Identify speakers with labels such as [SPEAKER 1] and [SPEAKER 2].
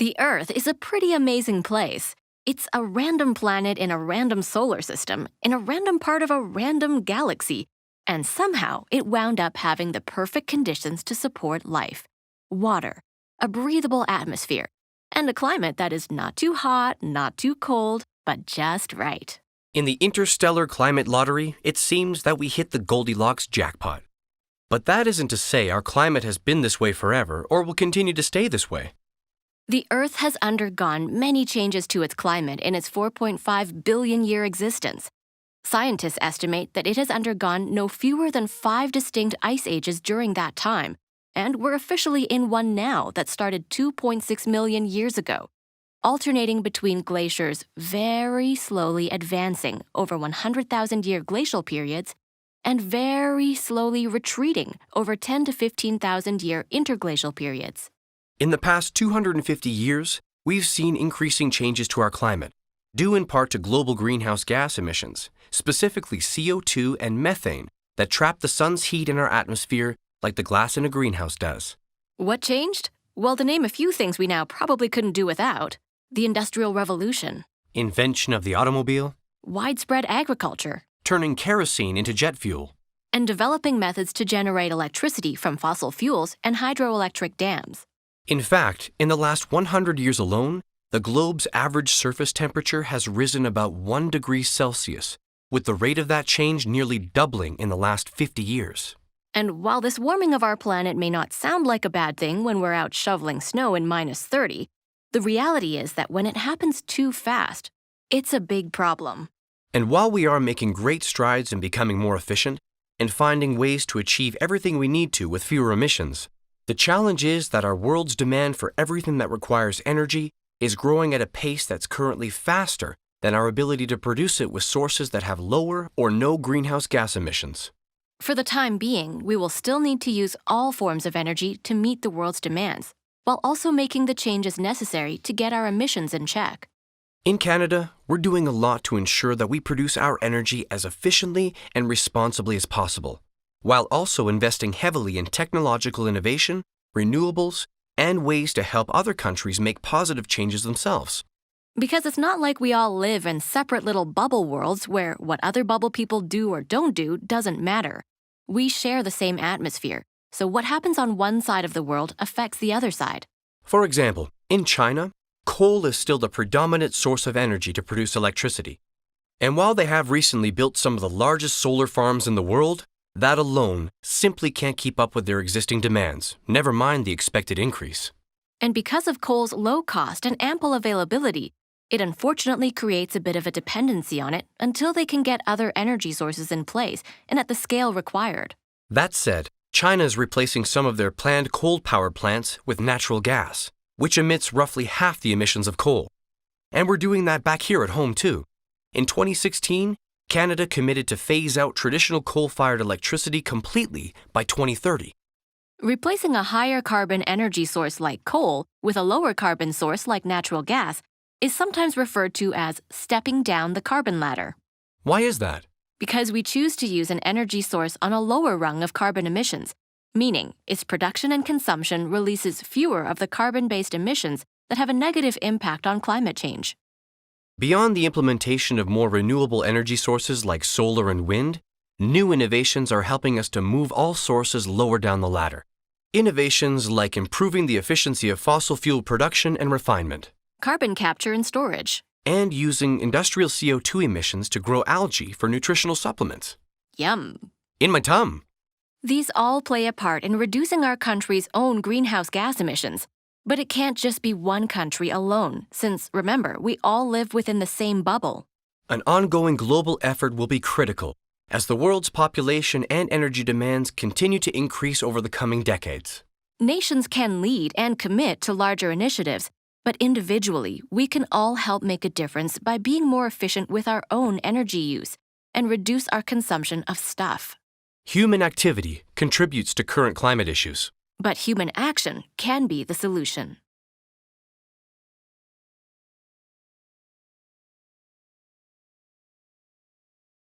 [SPEAKER 1] The Earth is a pretty amazing place. It's a random planet in a random solar system, in a random part of a random galaxy, and somehow it wound up having the perfect conditions to support life. Water, a breathable atmosphere, and a climate that is not too hot, not too cold, but just right.
[SPEAKER 2] In the interstellar climate lottery, it seems that we hit the Goldilocks jackpot. But that isn't to say our climate has been this way forever or will continue to stay this way.
[SPEAKER 1] The Earth has undergone many changes to its climate in its 4.5 billion year existence. Scientists estimate that it has undergone no fewer than 5 distinct ice ages during that time, and we're officially in one now that started 2.6 million years ago, alternating between glaciers very slowly advancing over 100,000-year glacial periods and very slowly retreating over 10 to 15,000-year interglacial periods.
[SPEAKER 2] In the past 250 years, we've seen increasing changes to our climate, due in part to global greenhouse gas emissions, specifically CO2 and methane, that trap the sun's heat in our atmosphere like the glass in a greenhouse does.
[SPEAKER 1] What changed? Well, to name a few things we now probably couldn't do without: the Industrial Revolution,
[SPEAKER 2] Invention of the automobile,
[SPEAKER 1] widespread agriculture,
[SPEAKER 2] turning kerosene into jet fuel,
[SPEAKER 1] and developing methods to generate electricity from fossil fuels and hydroelectric dams.
[SPEAKER 2] In fact, in the last 100 years alone, the globe's average surface temperature has risen about 1 degree Celsius, with the rate of that change nearly doubling in the last 50 years.
[SPEAKER 1] And while this warming of our planet may not sound like a bad thing when we're out shoveling snow in -30, the reality is that when it happens too fast, it's a big problem.
[SPEAKER 2] And while we are making great strides in becoming more efficient and finding ways to achieve everything we need to with fewer emissions, the challenge is that our world's demand for everything that requires energy is growing at a pace that's currently faster than our ability to produce it with sources that have lower or no greenhouse gas emissions.
[SPEAKER 1] For the time being, we will still need to use all forms of energy to meet the world's demands, while also making the changes necessary to get our emissions in check.
[SPEAKER 2] In Canada, we're doing a lot to ensure that we produce our energy as efficiently and responsibly as possible, while also investing heavily in technological innovation, renewables, and ways to help other countries make positive changes themselves.
[SPEAKER 1] Because it's not like we all live in separate little bubble worlds where what other bubble people do or don't do doesn't matter. We share the same atmosphere, so what happens on one side of the world affects the other side.
[SPEAKER 2] For example, in China, coal is still the predominant source of energy to produce electricity. And while they have recently built some of the largest solar farms in the world, that alone simply can't keep up with their existing demands, never mind the expected increase.
[SPEAKER 1] And because of coal's low cost and ample availability, it unfortunately creates a bit of a dependency on it until they can get other energy sources in place and at the scale required.
[SPEAKER 2] That said, China is replacing some of their planned coal power plants with natural gas, which emits roughly half the emissions of coal. And we're doing that back here at home too. In 2016, Canada committed to phase out traditional coal-fired electricity completely by 2030.
[SPEAKER 1] Replacing a higher carbon energy source like coal with a lower carbon source like natural gas is sometimes referred to as stepping down the carbon ladder.
[SPEAKER 2] Why is that?
[SPEAKER 1] Because we choose to use an energy source on a lower rung of carbon emissions, meaning its production and consumption releases fewer of the carbon-based emissions that have a negative impact on climate change.
[SPEAKER 2] Beyond the implementation of more renewable energy sources like solar and wind, new innovations are helping us to move all sources lower down the ladder. Innovations like improving the efficiency of fossil fuel production and refinement,
[SPEAKER 1] carbon capture and storage,
[SPEAKER 2] and using industrial CO2 emissions to grow algae for nutritional supplements.
[SPEAKER 1] Yum!
[SPEAKER 2] In my tum!
[SPEAKER 1] These all play a part in reducing our country's own greenhouse gas emissions. But it can't just be one country alone, since, remember, we all live within the same bubble.
[SPEAKER 2] An ongoing global effort will be critical as the world's population and energy demands continue to increase over the coming decades.
[SPEAKER 1] Nations can lead and commit to larger initiatives, but individually, we can all help make a difference by being more efficient with our own energy use and reduce our consumption of stuff.
[SPEAKER 2] Human activity contributes to current climate issues.
[SPEAKER 1] But human action can be the solution.